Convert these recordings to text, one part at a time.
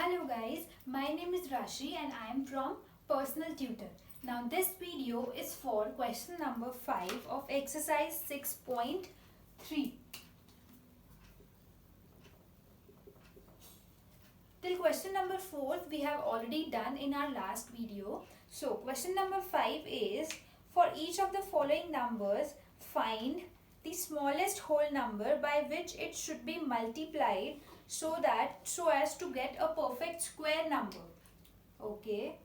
Hello guys, my name is Rashi and I am from Personal Tutor. Now this video is for question number 5 of exercise 6.3. Till question number 4 we have already done in our last video. So question number 5 is, for each of the following numbers find the smallest whole number by which it should be multiplied so as to get a perfect square number. Okay.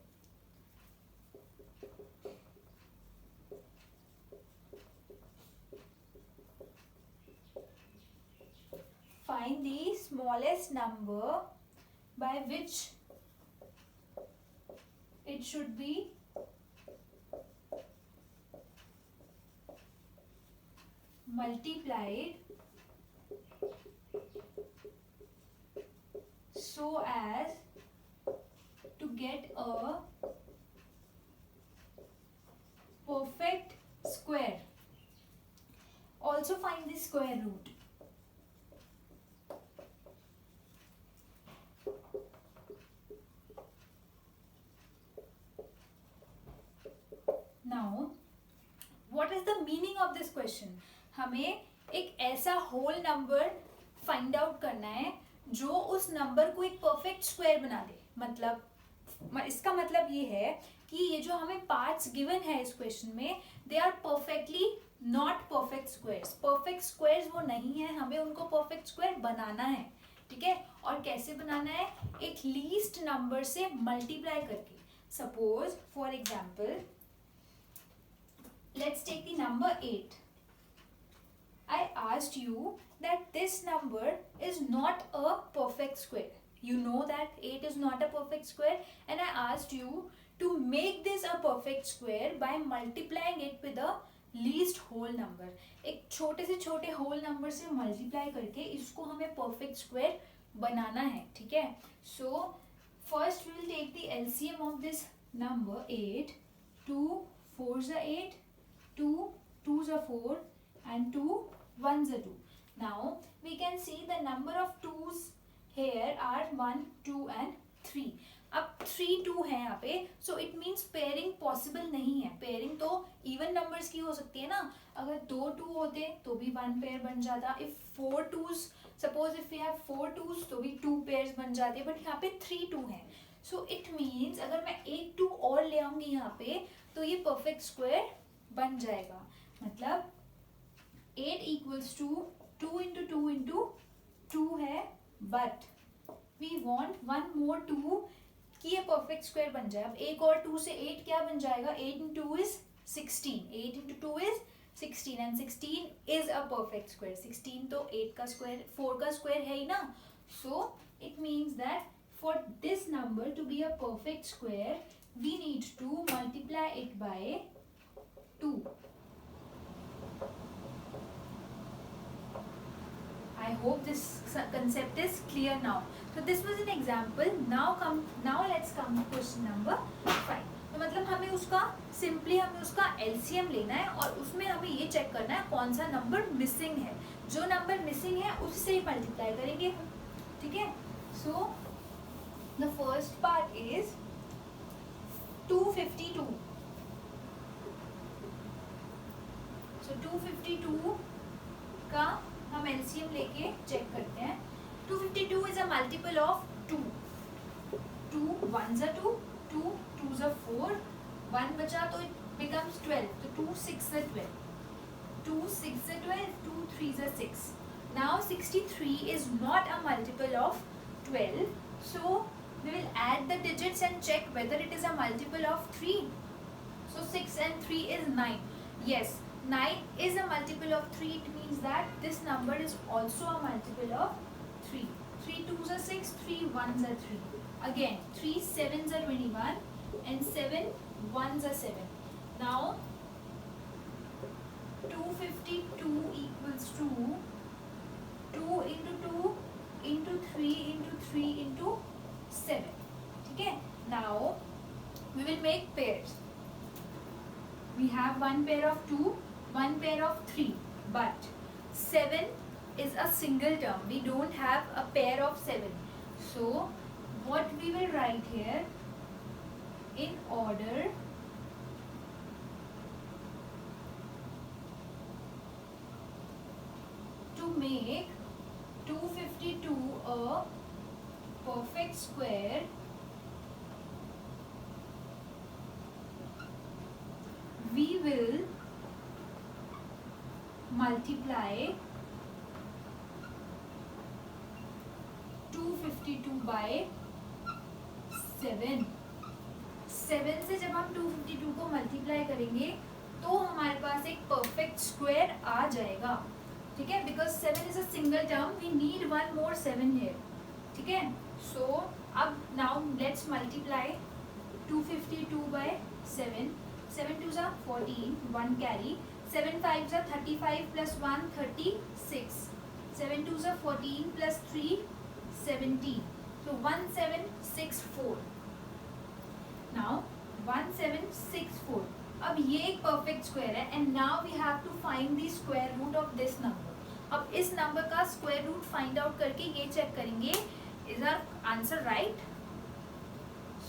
Find the smallest number by which it should be multiplied so as to get a perfect square. Also find the square root. Now, what is the meaning of this question? हमें एक ऐसा whole number find out करना है जो उस number को एक perfect square बना दे. मतलब इसका मतलब ये है कि ये जो हमें पार्ट्स गिवन है इस क्वेश्चन में, they are perfectly not perfect squares. Perfect squares वो नहीं है, हमें उनको परफेक्ट स्क्वायर बनाना है. ठीक है, और कैसे बनाना है? एक लीस्ट नंबर से मल्टीप्लाई करके. Suppose for example, let's take the number 8. I asked you that this number is not a perfect square. You know that 8 is not a perfect square, and I asked you to make this a perfect square by multiplying it with a least whole number. एक छोटे से छोटे whole number से multiply करके इसको हमें perfect square बनाना है. ठीक है, so first we will take the LCM of this number 8. 2 4s are 8, 2 2s are 4, and 2 1s are 2. Now we can see the number of 2s here are 1 2 and 3. अब 3 2 है यहाँ पे, so it means pairing possible नहीं है. pairing तो even numbers की हो सकती है ना. अगर 2 2 होते तो भी 1 pair बन जाता. if 4 2s, suppose if we have 4 2s तो भी 2 pairs बन जाते, but यहाँ पे 3 2 है. so it means अगर मैं एक 2 और ले आऊंगी यहाँ पे तो ये perfect square बन जाएगा. मतलब 8 equals to 2 into 2 into 2 है, but we want one more 2 कि ये perfect square बन जाए. अब एक और 2 से 8 क्या बन जाएगा? 8 into 2 is 16. 8 into 2 is 16 and 16 is a perfect square. 16 तो 8 का square, 4 का square है ही ना. So it means that for this number to be a perfect square, we need to multiply it by 2. I hope this concept is clear now. So this was an example. Now let's come to question number 5. तो मतलब हमें उसका LCM लेना है और उसमें हमें ये चेक करना है कौन सा नंबर मिसिंग है. जो नंबर मिसिंग है उससे ही मल्टीप्लाई करेंगे. ठीक है, so the first part is 252. सो 252 का हम LCM लेके चेक करते हैं. 252 is a multiple of 2. 2 1s are 2, 2 2s are 4, 1 बचा तो it becomes 12. तो 2 6s are 12, 2 6s are 12, 2 3s are 6. Now 63 is not a multiple of 12. So we will add the digits and check whether it is a multiple of 3. So 6 and 3 is 9. Yes, 9 is a multiple of 3. It means that this number is also a multiple of 3. 3 2s are 6, 3 1s are 3. Again 3 7s are 21 and 7 1s are 7. Now 252 equals to 2 into 2 into 3 into 3 into 7. ठीक है, now we will make pairs. We have one pair of 2, one pair of 3, but 7 is a single term. We don't have a pair of 7. So what we will write here, in order to make 252 a perfect square, we will multiply 252 by 7. 7 से जब हम 252 को multiply करेंगे तो हमारे पास एक perfect square आ जाएगा, ठीक है, because 7 is a single term, we need one more 7 here, ठीक है. सो अब now let's multiply 252 by 7. 7 2s are 14, 1 carry, 7 5s are 35 plus 1 36, 7 2s are 14 plus 3 17, so 1764. now 1764, अब ये एक परफेक्ट स्क्वायर है and now we have to find the square root of this number. अब इस number का square root find out करके ये check करेंगे is our answer right.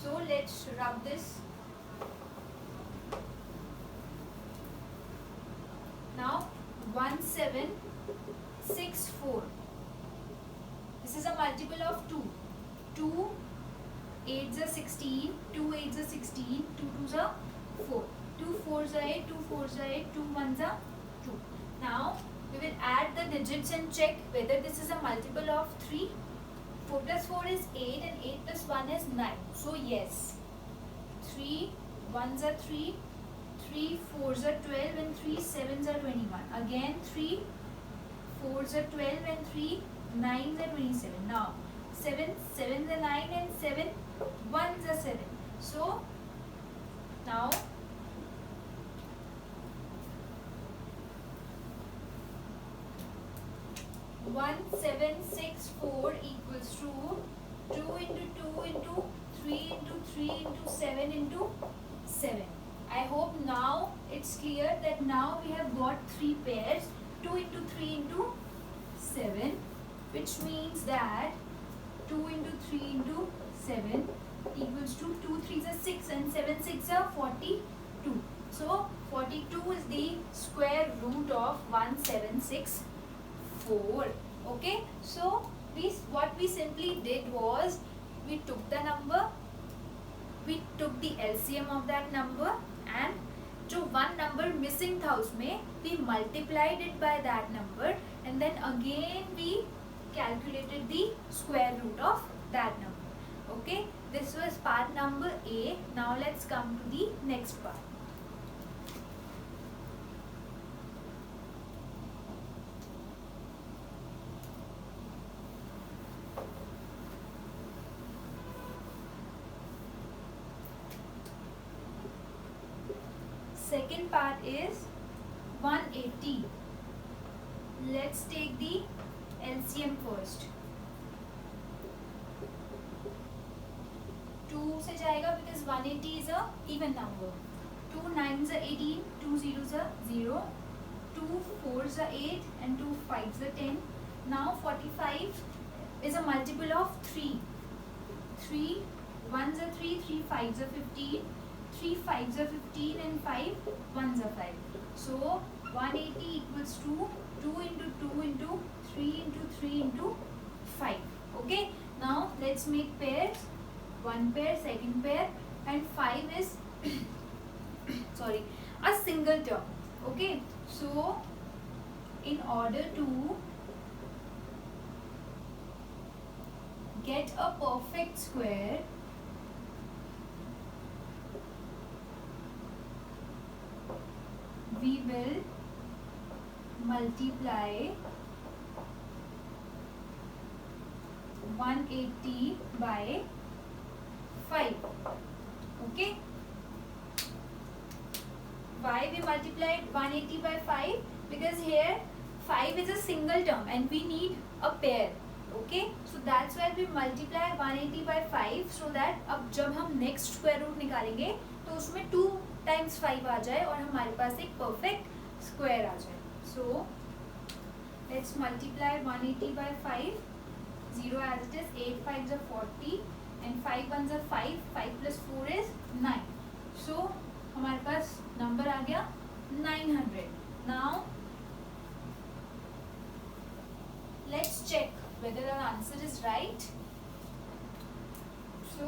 So let's rub this. Now 1764. This is a multiple of 2. 2 8s are 16. 2 8s are 16. 2 2s are 4. 2 4s are 8. 2 4s are 8. 2 1s are 2. Now we will add the digits and check whether this is a multiple of 3. 4 plus 4 is 8 and 8 plus 1 is 9. So yes. 3 1s are 3. 3 4s are 12 and 3 7s are 21. Again 3 4s are 12 and 3 9s are 27. Now 7 7s are 9 and 7 1s are 7. So now 1764 equals to 2 into 2 into 3 into 3 into 7 into 7. I hope now it's clear that now we have got 3 pairs, 2 into 3 into 7, which means that 2 into 3 into 7 equals to 2 3s are 6 and 7 6 are 42. So 42 is the square root of 1764. Okay, so what we simply did was we took the number, we took the LCM of that number, and जो one number missing था उसमें we multiplied it by that number and then again we calculated the square root of that number. Okay, this was part number A. Now let's come to the next part. Second part is 180. Let's take the LCM first. 2 से जाएगा because 180 is a even number. 2 9s are 18, 2 zeros are 0, 2 4s are 8 and 2 5s are 10. Now 45 is a multiple of 3. 3 1s are 3, 3 5s are 15. 3 5s are 15 and 5 1s are 5. So 180 equals to 2 into 2 into 3 into 3 into 5. Okay, now let's make pairs. One pair, second pair, and 5 is sorry, a single term. Okay, so in order to get a perfect square, we will multiply 180 by 5. Okay, why we multiplied 180 by 5? Because here 5 is a single term and we need a pair. Okay, so that's why we multiply 180 by 5 so that अब जब हम next square root निकालेंगे तो उसमें 2 times 5 आ जाए और हमारे पास एक perfect square आ जाए. So let's multiply 180 by 5. 0 as it is, 8 5s are 40, and 5 ones are 5. 5 plus 4 is 9. So हमारे पास number आ गया 900. Now let's check whether our answer is right. So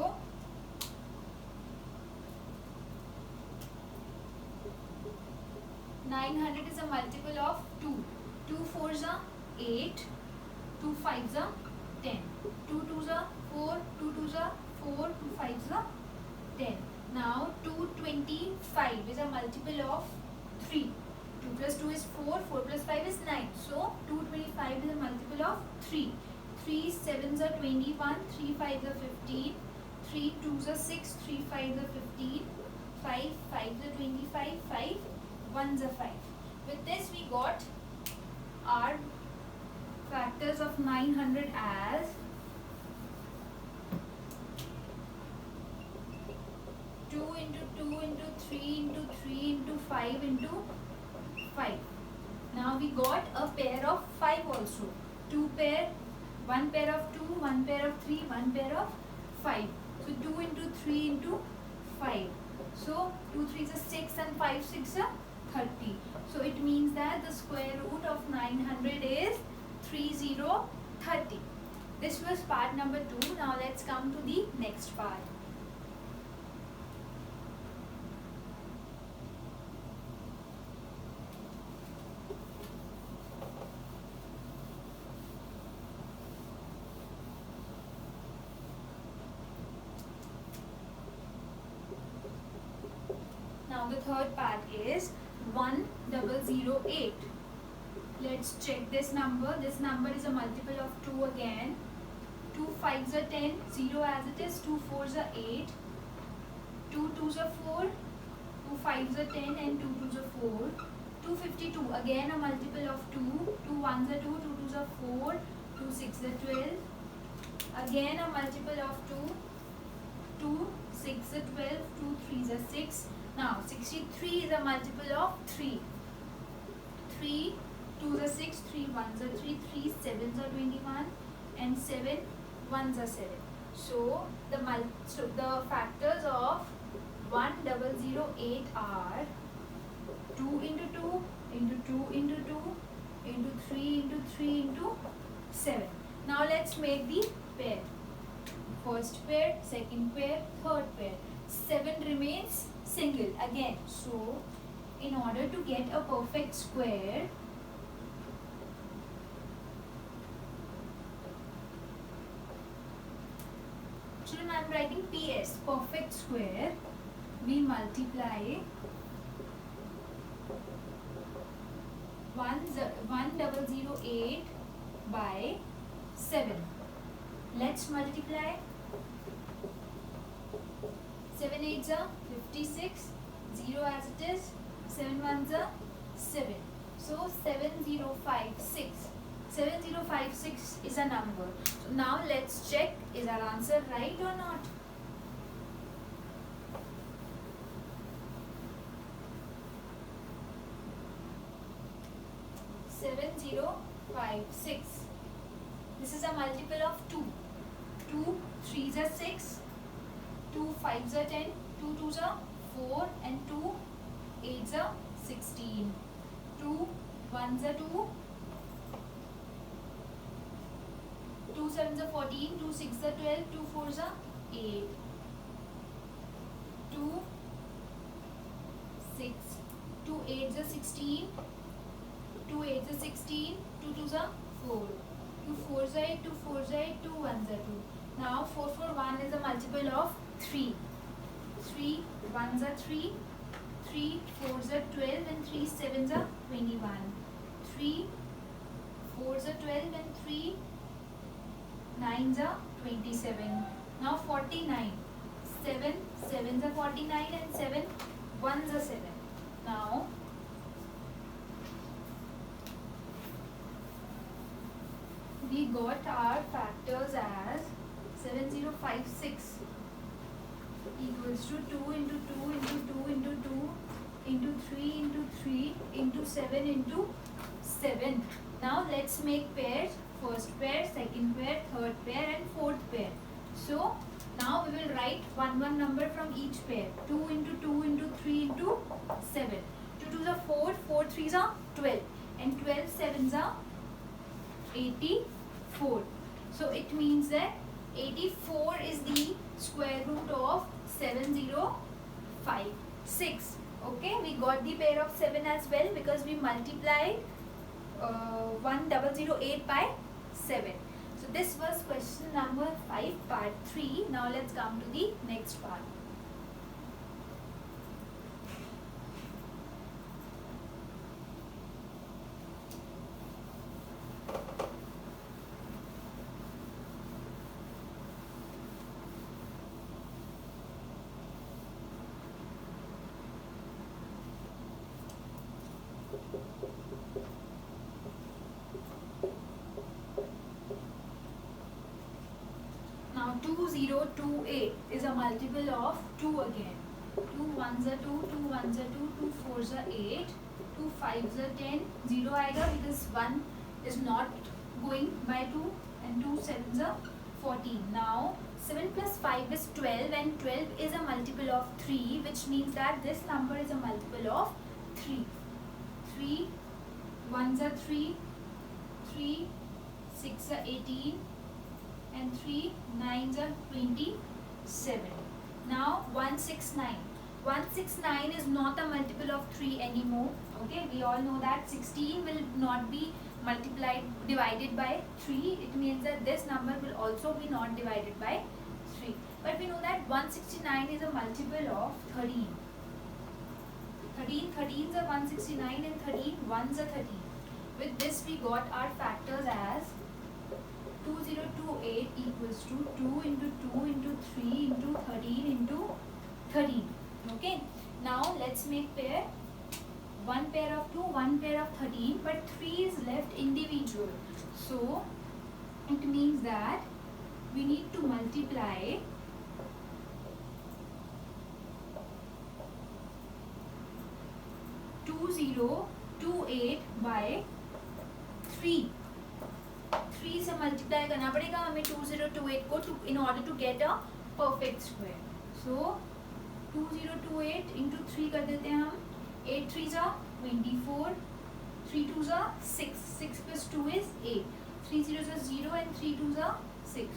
900 is a multiple of 2. 2 fours are 8. 2 fives are 10. 2 twos are 4. 2 twos are 4. 2 fives are 10. Now 225 is a multiple of 3. 2 plus 2 is 4. 4 plus 5 is 9. So 225 is a multiple of 3. 3 sevens are 21. 3 fives are 15. 3 twos are 6. 3 fives are 15. 5 fives are 25. 5 ones are 5. With this we got our factors of 900 as 2 into 2 into 3 into 3 into 5 into 5. Now we got a pair of 5 also. 2 pair, 1 pair of 2, 1 pair of 3, 1 pair of 5. So 2 into 3 into 5. So 2 3s are 6 and 5 6 are 30. So it means that the square root of 900 is 3030. This was part number 2. Now let's come to the next part. Now the third part is 1008. Let's check this number. This number is a multiple of 2 again. 2 5s are 10, 0 as it is, 2 4s are 8, 2 2s are 4, 2 5s are 10 and 2 2s are 4. 252, again a multiple of 2, 2 1s are 2, 2 2s are 4, 2 6s are 12, again a multiple of 2, 2 6 are 12, 2 3s are 6. Now 63 is a multiple of 3. 3 2s are 6, 3 1s are 3, 3 7s are 21 and 7 1s are 7. So the factors of 1008 are 2 into 2 into 2 into 2 into 3 into 3 into 7. Now let's make the pair. First pair, second pair, third pair. 7 remains single again. So in order to get a perfect square, children, I am writing PS, perfect square. We multiply 1008 by 7. Let's multiply. 7 8s are 56, 0 as it is, 7 1s are 7. So 7056. 7056 is a number. So now let's check, is our answer right or not? Seven zero five six. This is a multiple of 2. 2 3s are 6. 2 5s are 10, 2 2s are 4 and 2 8s are 16. 2 1s are 2, 2 7s are 14, 2 6s are 12, 2 4s are 8, 2 6, 2 8s are 16, 2 8s are 16, 2 2s are 4, 2 4s are 8, 2 4s are 8, 2 1s are 2. Now 4 4 1 is a multiple of 3. 3 1s are 3, 3 4s are 12 and 3 7s are 21. 3 4s are 12 and 3 9s are 27. Now 49. 7 7s are 49 and 7 1s are 7. Now we got our factors as 7056 equals to 2 into 2 into 2 into 2 into 3 into 3 into 7 into 7. Now let's make pairs. First pair, second pair, third pair and fourth pair. So now we will write one number from each pair. 2 into 2 into 3 into 7. 2 2s are 4, 4 3s are 12, and 12 7s are 84. So it means that 84 is the square root of 7056. Okay, we got the pair of 7 as well because we multiplied 1008 by 7. So this was question number 5, part 3. Now let's come to the next part. Now 2028 is a multiple of 2 again. 2 1s are 2, 2 1s are 2, 2 4s are 8, 2 5s are 10, 0 aega because 1 is not going by 2, and 2 7s are 14. Now 7 plus 5 is 12, and 12 is a multiple of 3, which means that this number is a multiple of 3. 3 1s are 3, 3 6 are 18, and 3 9s are 27. Now 169. 169 is not a multiple of 3 anymore. Okay, we all know that 16 will not be divided by 3. It means that this number will also be not divided by 3. But we know that 169 is a multiple of 13. 13s are 169, and 13 1s are 13. With this we got our factors as 2028 equals to 2 into 2 into 3 into 13 into 13. Okay, now let's make pair. One pair of 2, one pair of 13, but 3 is left individual. So it means that we need to multiply 2028 by 3. 3 से multiply करना पड़ेगा हमें 2028 को in order to get a perfect square. So 2028 into 3 कर देते हैं हम. 8 3s are 24, 3 2s are 6, 6 plus 2 is 8, 3 0s are 0, and 3 2s are 6.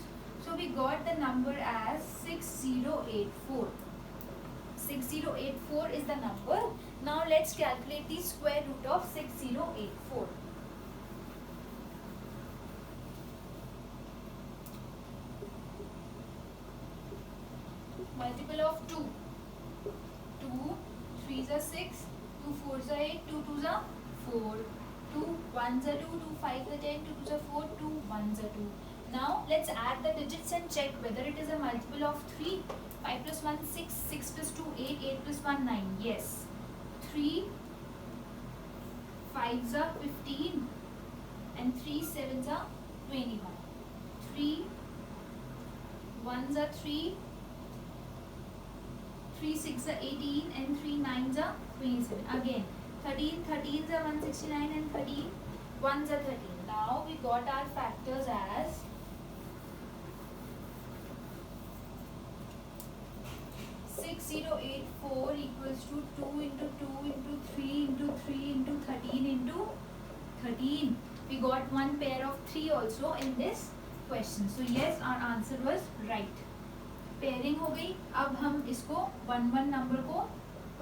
So we got the number as 6084. 6084 is the number. Now let's calculate the square root of 6084. Multiple of 2. 2 3s are 6, 2 4s are 8, 2 2s are 4, 2 1s are 2, 2 5s are 10, 2 2s are 4, 2 1s are 2. Now let's add the digits and check whether it is a multiple of 3. 5 plus 1 6, 6 plus 2 8, 8 plus 1 9. Yes. 3 5s are 15, and 3 7s are 21. 3 1s are 3, 3 6 are 18, and 3 9s are 27. Again 13 13s are 169, and 13 1s are 13. Now we got our factors as 6084 equals to 2 into 2 into 3 into 3 into 13 into 13. We got one pair of 3 also in this question. So yes, our answer was right. Pairing हो गई. अब हम इसको one number को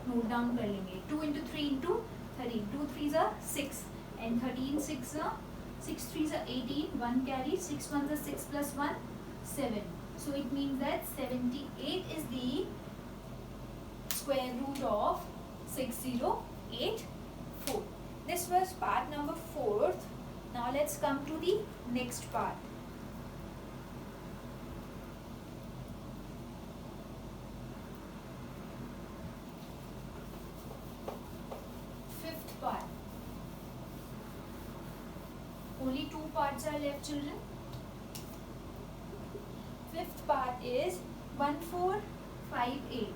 note down कर लेंगे. 2 into 3 into 13. 2 3s are 6, and 13 6 are 6 3s are 18. 1 carry. 6 1s are 6 plus 1 7. So it means that 78 is the square root of 6084. This was part number 4th. Now let's come to the next part. Only 2 parts are left, children. Fifth part is 1458.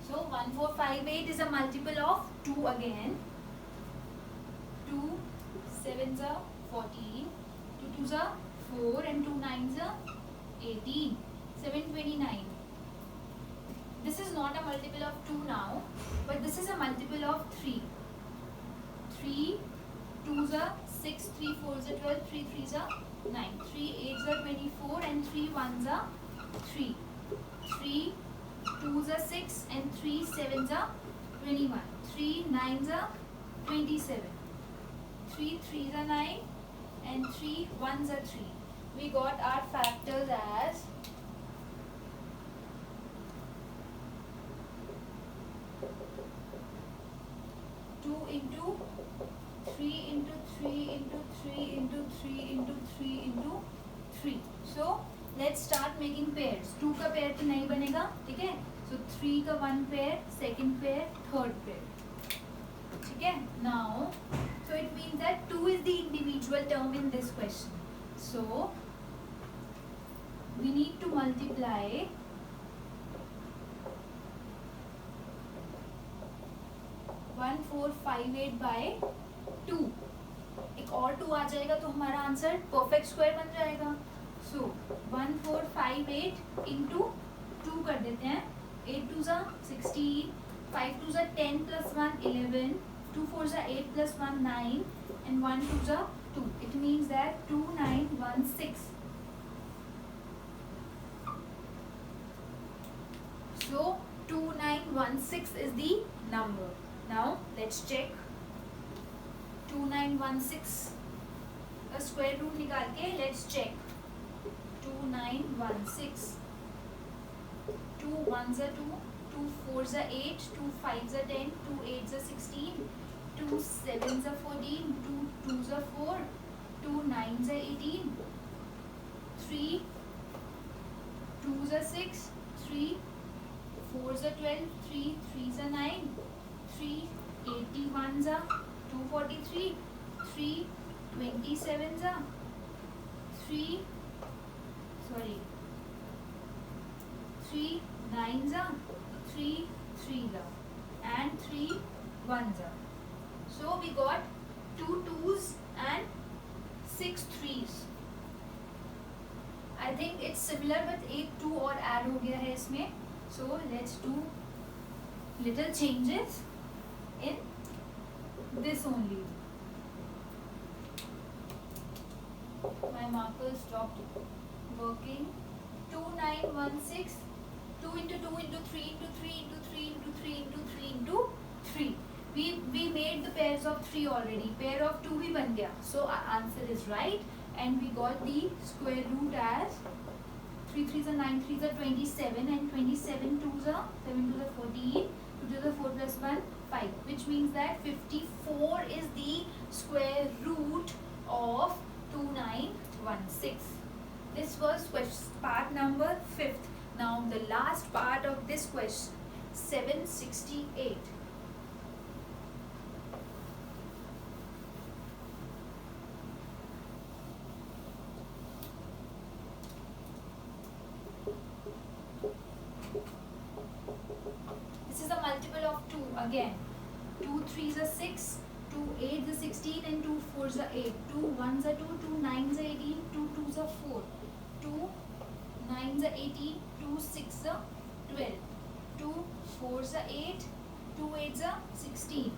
So 1458 is a multiple of 2 again. 2 7s are 14, 2 2s are 4 and 2 9s are 18, 729. This is not a multiple of 2 now, but this is a multiple of 3. 3 2s are 6, 3 4s are 12, 3 3s are 9, 3 8s are 24 and 3 1s are 3. 3 2s are 6 and 3 7s are 21. 3 9s are 27. 3 3s are 9 and 3 1s are 3. We got our factors as 2 into 3 into 3 into 3 into 3 into 3 into 3. So let's start making pairs. 2 का pair तो नहीं बनेगा, ठीक है? So 3 का 1 pair, second pair, third pair. ठीक है? Now, so it means that 2 is the individual term in this question. So we need to multiply 1458 by 2. एक और 2 आ जाएगा तो हमारा आंसर परफेक्ट स्क्वायर बन जाएगा. So 1458 into 2 कर देते हैं. 8 2s are 16, 5 2s are 10 plus 1 11, 2 4s are 8 plus 1 9 and 1 2s are 2. It means that 2916. So 2916 is the number. Now let's check. 2916 का स्क्वायर रूट निकाल के let's check. 2916. 2 1s are 2, 2 4s are 8, 2 5s are 10, 2 8s are 16, 2 7s are 14, 2 2s are 4, 2 9s are 18, 3 2s are 6, 3 4s are 12, 3 3s are 9, 3 81s are 243, 3 27s are 3 9s are 3 3s are and 3 1s are. So we got 2 2s and 6 3s. I think it's similar but एक 2 और add हो गया है इसमें. So let's do little changes in this only. My marker stopped working. 2916. 2 into 2 into 3 into 3 into 3 into 3 into 3 into 3. We made the pairs of 3 already. Pair of 2 भी बन गया. So our answer is right and we got the square root as 3 3s are 9, 3s are 27 and 27 2s are 7 2s are 14, 2 2s are 4 plus 1 5, which means that 54 is the square root of 2916. This was part number 5th. Now the last part of this question, 768. This is a multiple of 2 again. 2 3s are 6, 2 8s are 16 and 2 4s are 8. 2 1s are 2, 2 9s are 18, 2 2s are 4, 2 9s are 18, 2 6s are 12, 2 4s are 8, 2 8s are 16,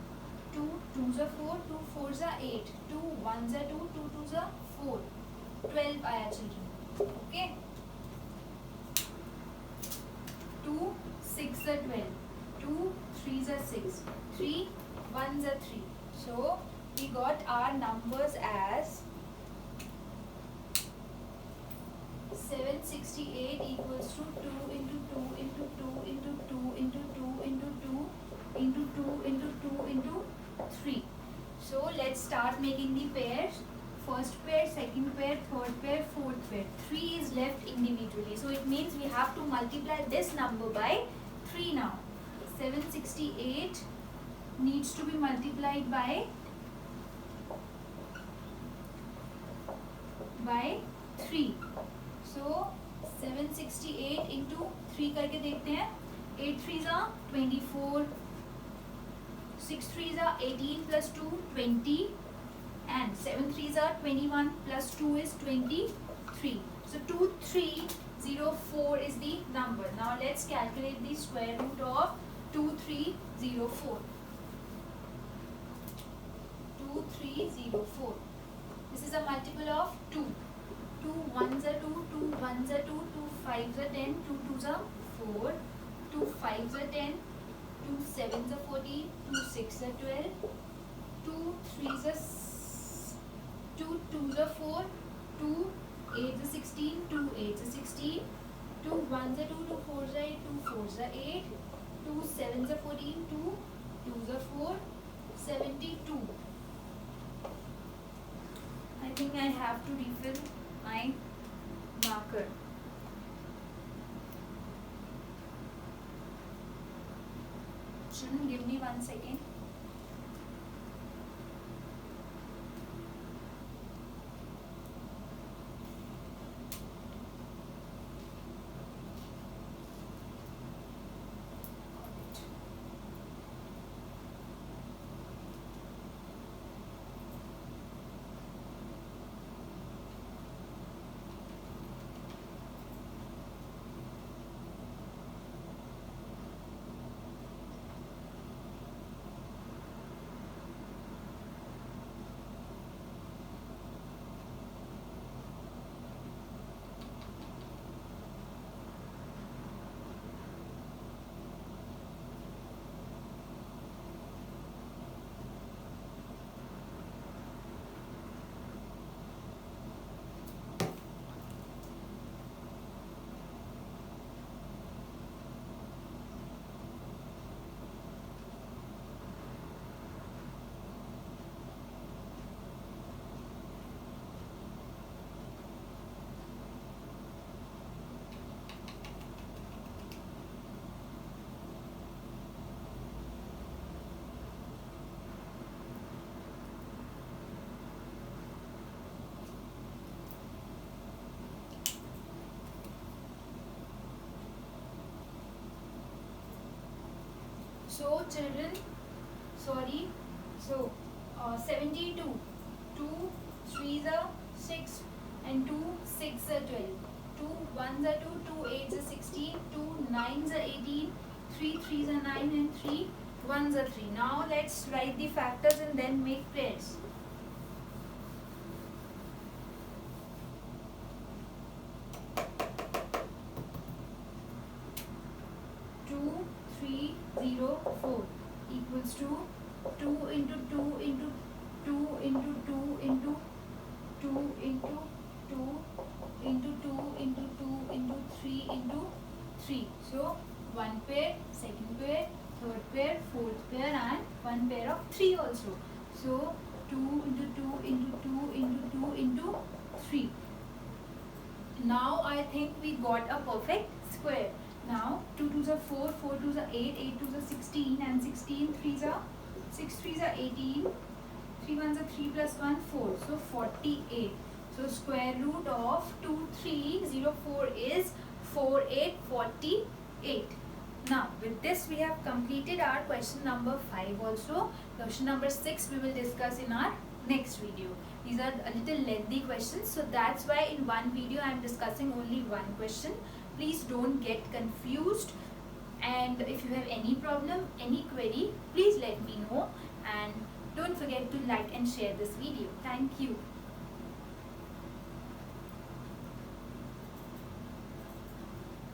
2 2s are 4, 2 4s are 8, 2 1s are 2, 2 2s are 4. 12 आया children. Okay. 2 6 are 12, 2 3s are 6, 3 1s are 3. So we got our numbers as 768 equals to 2 into 2 into 2 into 2 into 2 into 2 into 2 into 2 into 3. So let's start making the pairs. First pair, second pair, third pair, fourth pair. 3 is left individually. So it means we have to multiply this number by 3 now. 768 needs to be multiplied by 3. So 768 into 3 करके देखते हैं. 8 3s are 24, 6 3s are 18 plus 2 20, and 7 threes are 21 plus 2 is 23. So 2304 is the number. Now let's calculate the square root of 2304. 2304. This is a multiple of 2. 2 ones are 2, 2 ones are 2, 2 fives are 10, 2 twos are 4, 2 fives are 10, 2 sevens are 14, 2 sixes are 12, 2 threes are 2 twos are 4, 2 eights are 16, 2 eights are 16, 2 ones are 2, 2 fours are 8, 2 fours are 8, 2 sevens are 14, 2 twos are 4, 72. I think I have to refill my marker. Shouldn't give me 1 second. So children, sorry, so 72, 2 threes are 6 and 2 6 are 12, 2 ones are 2, 2 eights are 16, 2 nines are 18, 3 threes are 9 and 3 ones are 3. Now let's write the factors and then make pairs. 4 equals to 2 into 2 into 2 into 2 into 2 into 2 into 2 into 2 into 3 into 3. So one pair, second pair, third pair, fourth pair and one pair of 3 also. So 2 into 2 into 2 into 2 into 3. Now I think we got a perfect square. Now 2 twos are 4, 4 twos are 8, 8 twos are 16 and 16 threes are 6 threes are 18, 3 ones are 3 plus 1 4, so 48. So square root of 2304 is 4848. Now with this we have completed our question number 5 also. Question number 6 we will discuss in our next video. These are a little lengthy questions, so that's why in one video I am discussing only one question. Please don't get confused, and if you have any problem, any query, please let me know, and don't forget to like and share this video. Thank you.